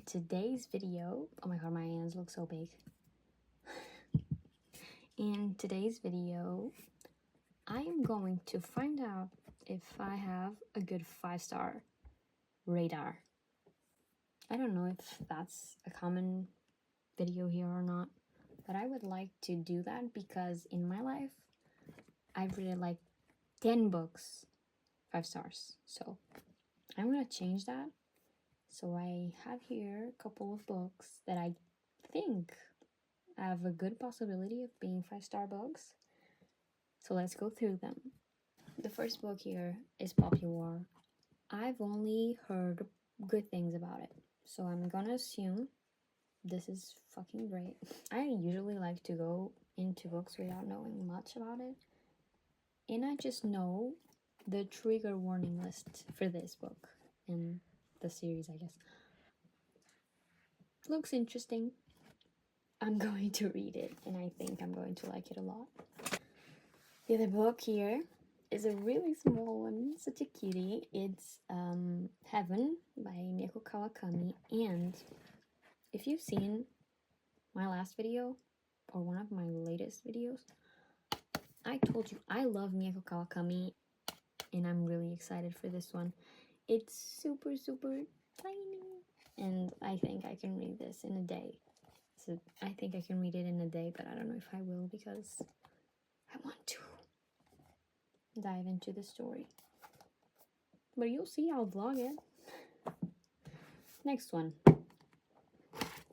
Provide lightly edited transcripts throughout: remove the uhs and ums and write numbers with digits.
In today's video, oh my god, my hands look so big. In today's video, I am going to find out if I have a good 5-star radar. I don't know if that's a common video here or not, but I would like to do that because in my life, I've read like 10 books, 5 stars. So I'm gonna change that. So I have here a couple of books that I think have a good possibility of being 5-star books. So let's go through them. The first book here is Popular. I've only heard good things about it, so I'm gonna assume this is fucking great. I usually like to go into books without knowing much about it, and I just know the trigger warning list for this book and the series, I guess. Looks interesting. I'm going to read it, and I think I'm going to like it a lot. The other book here is a really small one, such a cutie. It's Heaven by Mieko Kawakami, and if you've seen my last video or one of my latest videos, I told you I love Mieko Kawakami, and I'm really excited for this one. It's super tiny, and I think I can read this in a day. So I think I can read it in a day, but I don't know if I will because I want to dive into the story. But you'll see, I'll vlog it. Next one.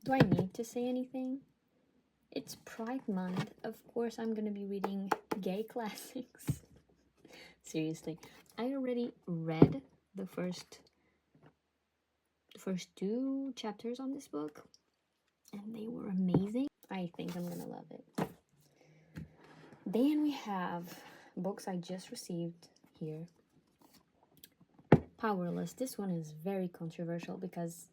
Do I need to say anything? It's Pride Month. Of course, I'm gonna be reading gay classics. Seriously. I already read the first 2 chapters on this book, and they were amazing. I think I'm gonna love it. Then we have books I just received here. Powerless. This one is very controversial because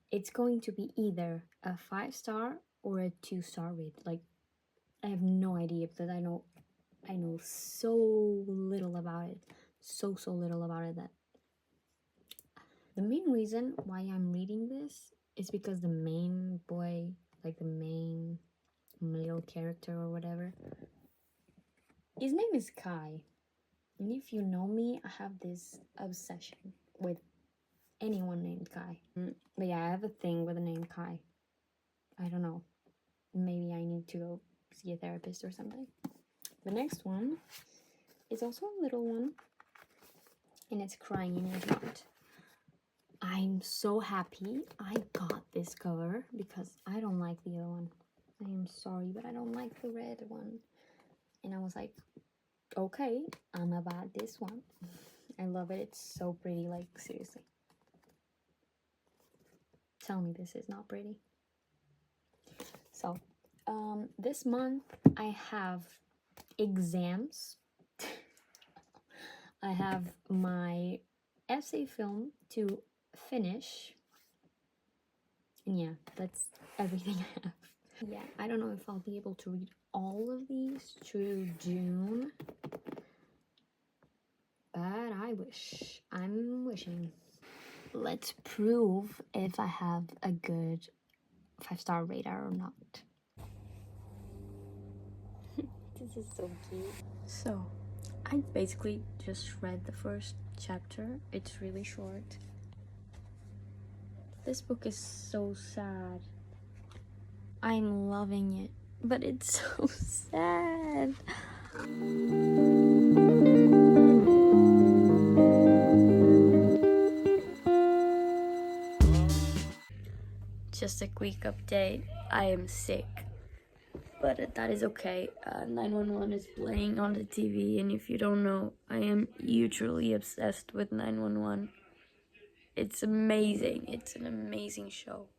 it's going to be either a 5-star or a 2-star read. Like, I have no idea because I know so little about it. So little about it that the main reason why I'm reading this is because the main boy, like the main male character or whatever, his name is Kai. And if you know me, I have this obsession with anyone named Kai. But yeah, I have a thing with the name Kai. I don't know. Maybe I need to go see a therapist or something. The next one is also a little one, and it's Crying in Edgemont. I'm so happy I got this cover because I don't like the other one. I am sorry, but I don't like the red one. And I was like, okay, I'm about this one. I love it. It's so pretty, like, seriously. Tell me this is not pretty. So, this month I have exams. I have my essay film to finish. And yeah, that's everything I have. Yeah, I don't know if I'll be able to read all of these through June, but I wish. I'm wishing. Let's prove if I have a good 5-star radar or not. This is so cute. So, I basically just read the first chapter. It's really short. This book is so sad. I'm loving it, but it's so sad. Just a quick update. I am sick, but that is okay. 911 is playing on the TV, and if you don't know, I am usually obsessed with 911. It's amazing. It's an amazing show.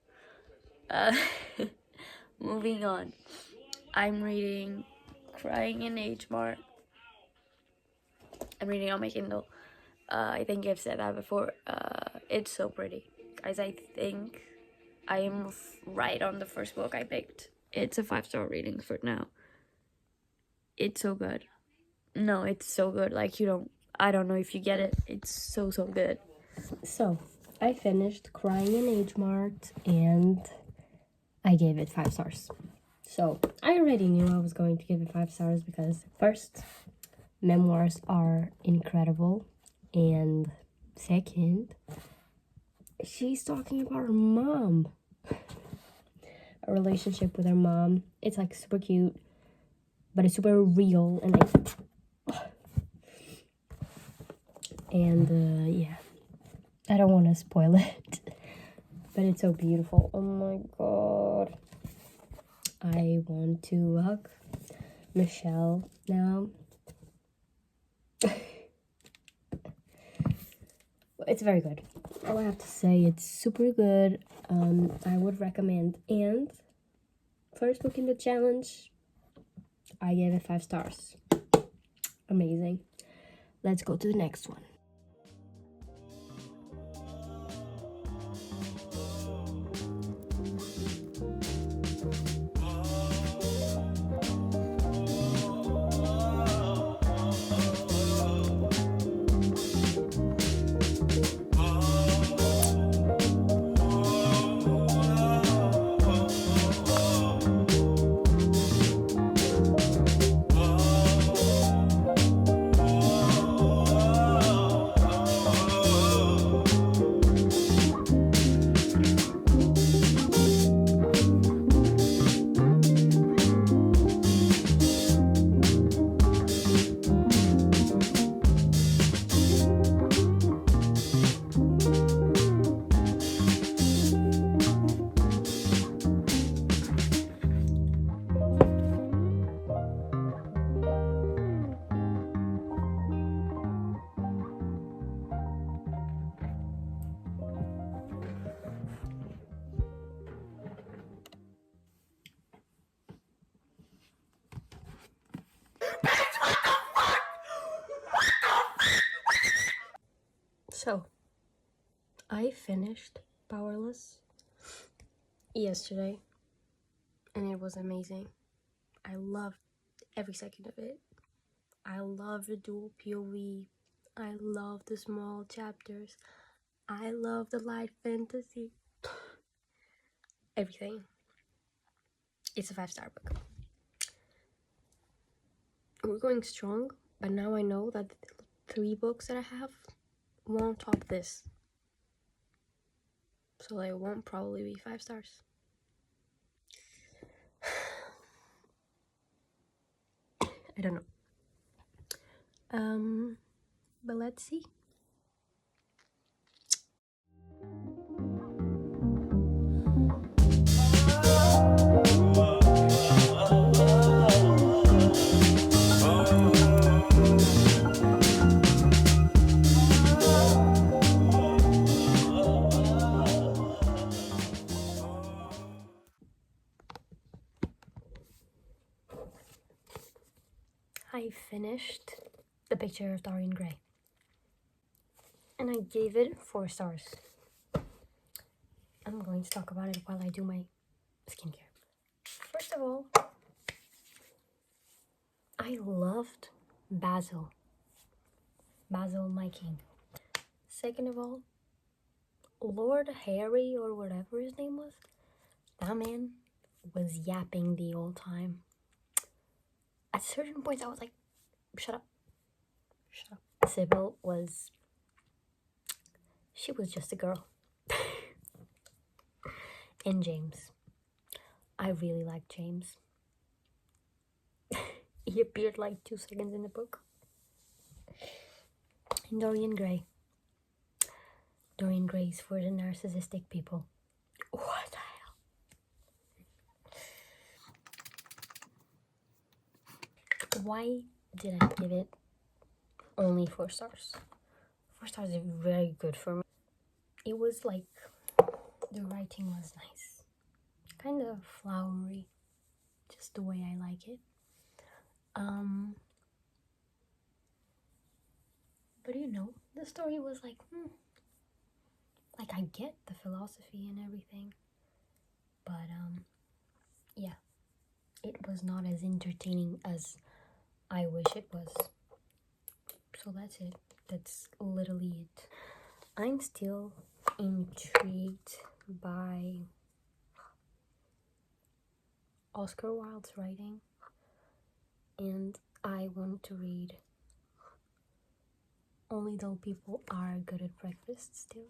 Moving on. I'm reading Crying in Edgemont. I'm reading on my Kindle. I think I've said that before. It's so pretty. Guys, I think I am right on the first book I picked. It's a 5-star rating for now. It's so good. No, it's so good. Like, I don't know if you get it. It's so good. So, I finished Crying in Age Mart and I gave it 5 stars. So I already knew I was going to give it 5 stars because first, memoirs are incredible, and second, she's talking about her mom, a relationship with her mom. It's like super cute, but it's super real, and yeah, I don't want to spoil it, but it's so beautiful. Oh my god, I want to hug Michelle now. It's very good. All I have to say, it's super good. I would recommend. And first book in the challenge, I gave it 5 stars. Amazing. Let's go to the next one. So, I finished Powerless yesterday, and it was amazing. I loved every second of it. I love the dual POV. I love the small chapters. I love the light fantasy. Everything. It's a 5-star book. We're going strong, but now I know that the 3 books that I have won't top this. So they won't probably be 5 stars. I don't know. But let's see. I finished The Picture of Dorian Gray, and I gave it 4 stars. I'm going to talk about it while I do my skincare. First of all, I loved Basil, my king. Second of all, Lord Harry, or whatever his name was, that man was yapping the whole time. At certain points, I was like, shut up. Sybil she was just a girl. And James. I really liked James. He appeared like 2 seconds in the book. And Dorian Gray. Dorian Gray's for the narcissistic people. What the hell? Why did I give it only 4 stars? 4 stars is very good for me. It was like, the writing was nice. Kind of flowery. Just the way I like it. But you know, the story was like, like I get the philosophy and everything. But yeah, it was not as entertaining as I wish it was. So that's it. That's literally it. I'm still intrigued by Oscar Wilde's writing, and I want to read Only Dull People Are Good at Breakfast still.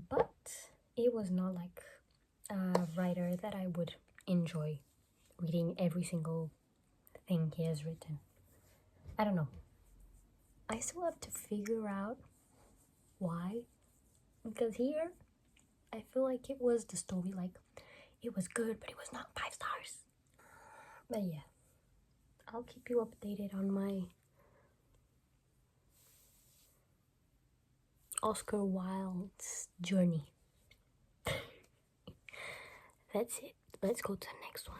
But it was not like a writer that I would enjoy reading every single thing he has written. I don't know. I still have to figure out why. Because here, I feel like it was the story, like, it was good, but it was not 5 stars. But yeah, I'll keep you updated on my Oscar Wilde's journey. That's it. Let's go to the next one.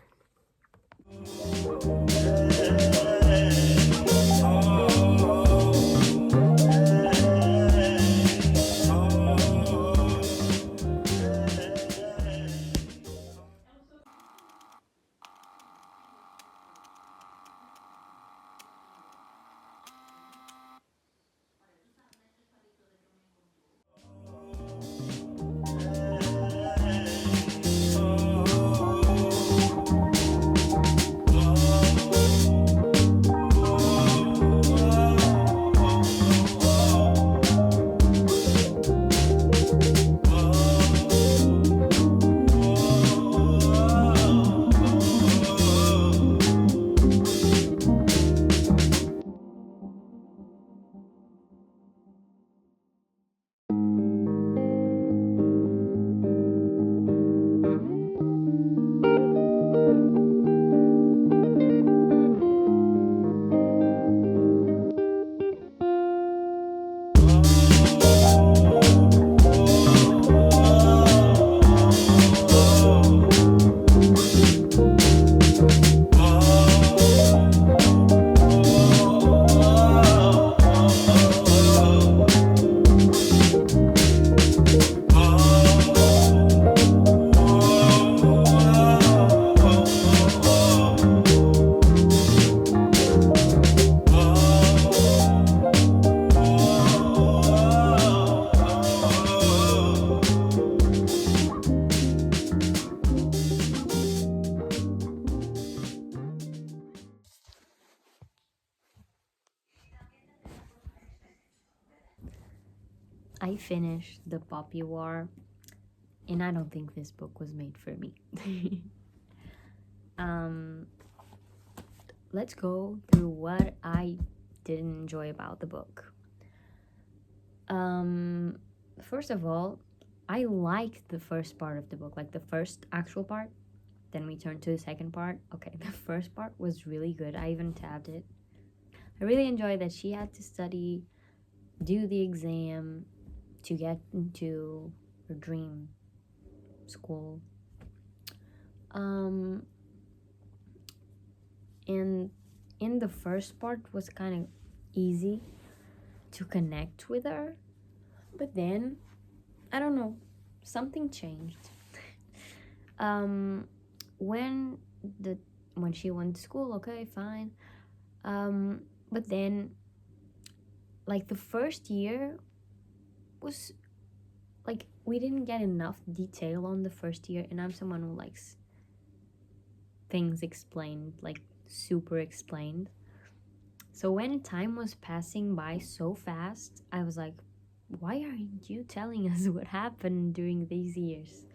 I finished The Poppy War, and I don't think this book was made for me. Let's go through what I didn't enjoy about the book. First of all, I liked the first part of the book, like the first actual part. Then we turned to the second part. Okay, the first part was really good. I even tabbed it. I really enjoyed that she had to study, do the exam to get into her dream school. And in the first part was kind of easy to connect with her, but then I don't know, something changed. When she went to school, okay, fine. But then, like, the first year was like, we didn't get enough detail on the first year, and I'm someone who likes things explained, like super explained. So when time was passing by so fast, I was like, why aren't you telling us what happened during these years?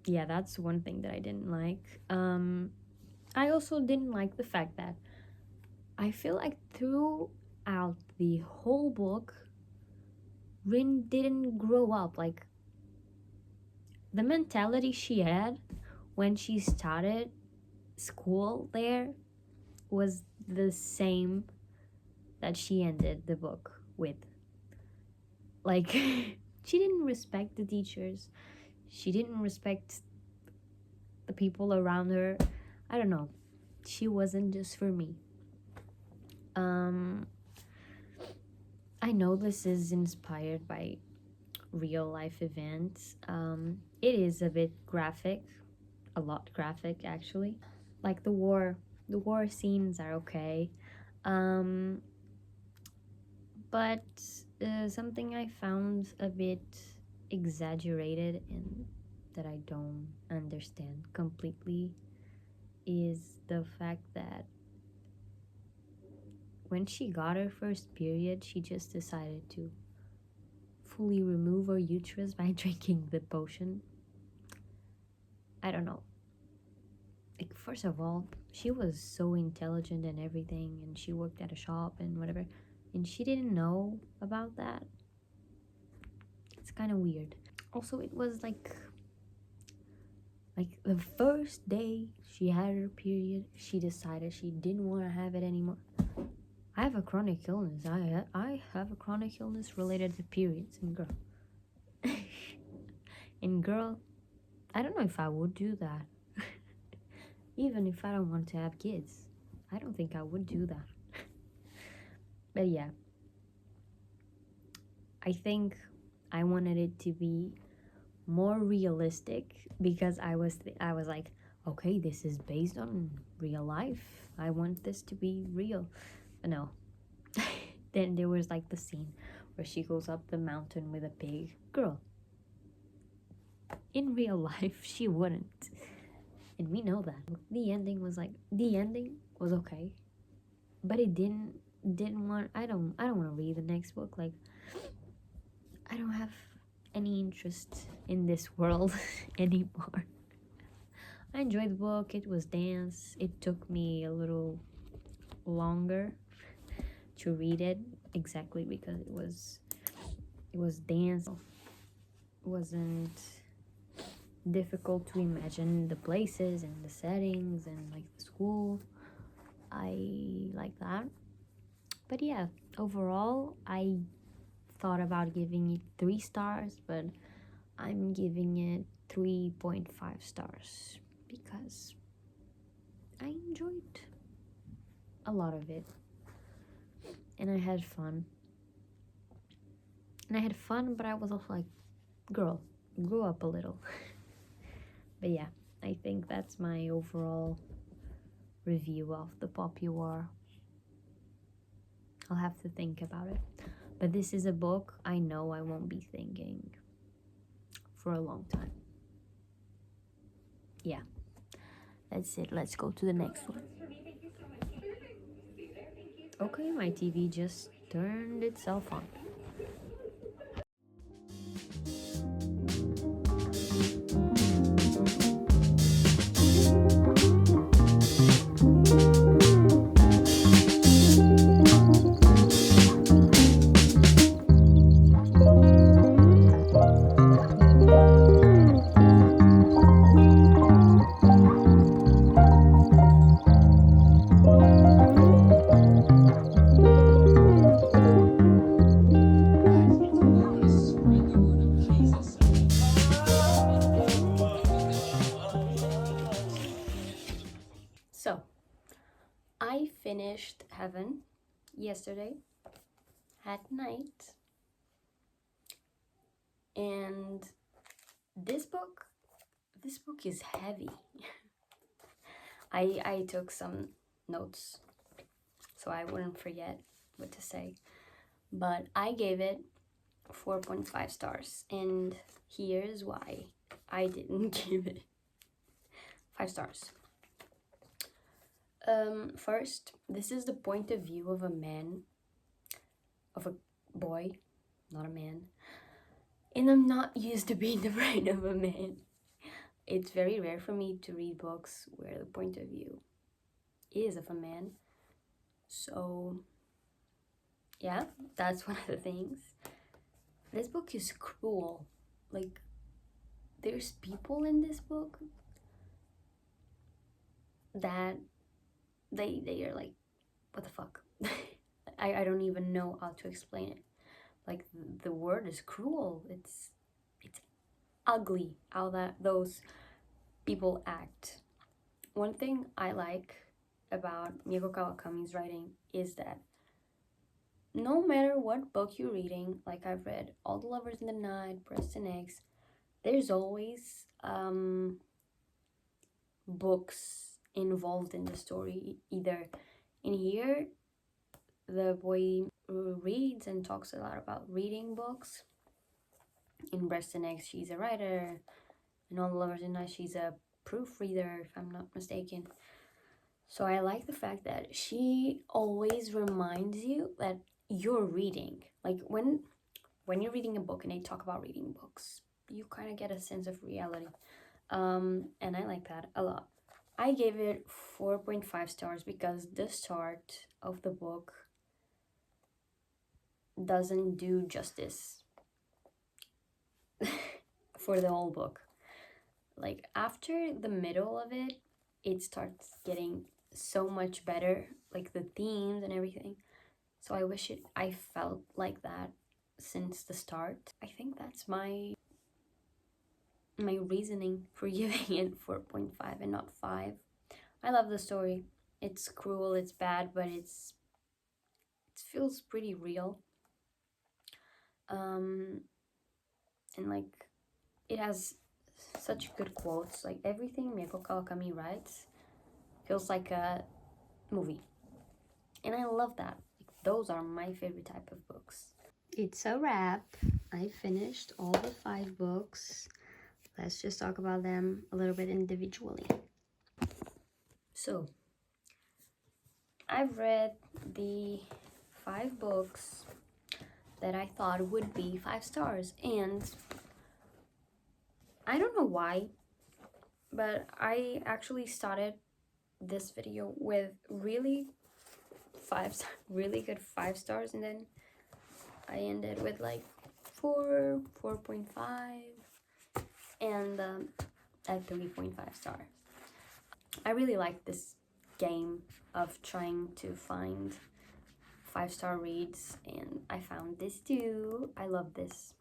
Yeah, that's one thing that I didn't like. I also didn't like the fact that I feel like throughout the whole book, Rin didn't grow up. Like, the mentality she had when she started school there was the same that she ended the book with. Like, she didn't respect the teachers. She didn't respect the people around her. I don't know. She wasn't just for me. I know this is inspired by real life events. It is a bit graphic, a lot graphic actually. Like the war scenes are okay. But something I found a bit exaggerated and that I don't understand completely is the fact that when she got her first period, she just decided to fully remove her uterus by drinking the potion. I don't know. Like, first of all, she was so intelligent and everything, and she worked at a shop and whatever, and she didn't know about that. It's kind of weird. Also, it was like the first day she had her period, she decided she didn't want to have it anymore. I have a chronic illness. I have a chronic illness related to periods, and girl, and girl, I don't know if I would do that. Even if I don't want to have kids, I don't think I would do that. But yeah, I think I wanted it to be more realistic because I was like, okay, this is based on real life. I want this to be real. But no. Then there was like the scene where she goes up the mountain with a pig. Girl, in real life she wouldn't. And we know that. The ending was okay. But it didn't want I don't want to read the next book. Like, I don't have any interest in this world anymore. I enjoyed the book. It was dense. It took me a little longer to read it, exactly because it was dense. It wasn't difficult to imagine the places and the settings and like the school. I like that. But yeah, overall, I thought about giving it 3 stars, but I'm giving it 3.5 stars because I enjoyed a lot of it and I had fun. But I was also like, girl, grow up a little. But yeah, I think that's my overall review of the Pop You Are. I'll have to think about it. But this is a book I know I won't be thinking for a long time. Yeah, that's it. Let's go to the next one. Okay, my TV just turned itself on. So, I finished Heaven yesterday at night, and this book is heavy. I took some notes so I wouldn't forget what to say, but I gave it 4.5 stars, and here's why I didn't give it 5 stars. First, this is the point of view of a man, of a boy, not a man, and I'm not used to being the brain of a man. It's very rare for me to read books where the point of view is of a man. So yeah, that's one of the things. This book is cruel. Like, there's people in this book that they are like, what the fuck? I don't even know how to explain it. Like, the word is cruel. It's ugly how those people act. One thing I like about Mieko Kawakami's writing is that no matter what book you're reading, like I've read All the Lovers in the Night, Breast and Eggs, there's always books involved in the story. Either in here, the boy reads and talks a lot about reading books. In Breast and Eggs, she's a writer. In All the Lovers in Night, she's a proofreader, if I'm not mistaken. So I like the fact that she always reminds you that you're reading. Like when you're reading a book and they talk about reading books, you kind of get a sense of reality. And I like that a lot. I gave it 4.5 stars because the start of the book doesn't do justice for the whole book. Like after the middle of it, it starts getting so much better, like the themes and everything. So I felt like that since the start. I think that's my reasoning for giving it 4.5 and not 5. I love the story. It's cruel, it's bad, but it feels pretty real. And like it has such good quotes. Like everything Mieko Kawakami writes feels like a movie. And I love that. Like, those are my favorite type of books. It's a wrap. I finished all the 5 books. Let's just talk about them a little bit individually. So, I've read the 5 books that I thought would be 5 stars, and I don't know why, but I actually started this video with really good 5 stars, and then I ended with like 4.5, and a 3.5 star. I really like this game of trying to find 5-star reads, and I found this too. I love this.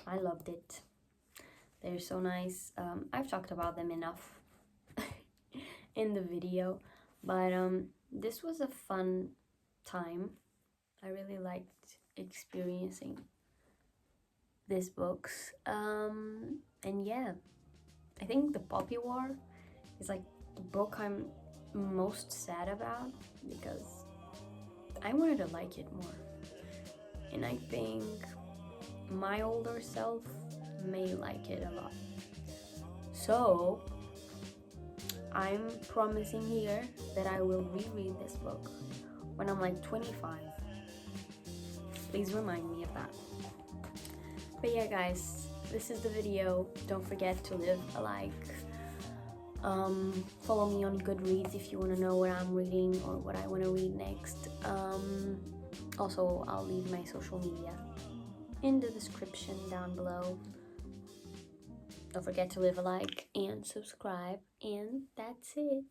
I loved it. They're so nice. I've talked about them enough in the video, but this was a fun time. I really liked experiencing these books. And yeah, I think the Poppy War is like the book I'm most sad about because I wanted to like it more. And I think my older self may like it a lot. So I'm promising here that I will reread this book when I'm like 25. Please remind me of that. But yeah, guys, this is the video. Don't forget to leave a like. Follow me on Goodreads if you want to know what I'm reading or what I want to read next. Also, I'll leave my social media in the description down below. Don't forget to leave a like and subscribe, and that's it.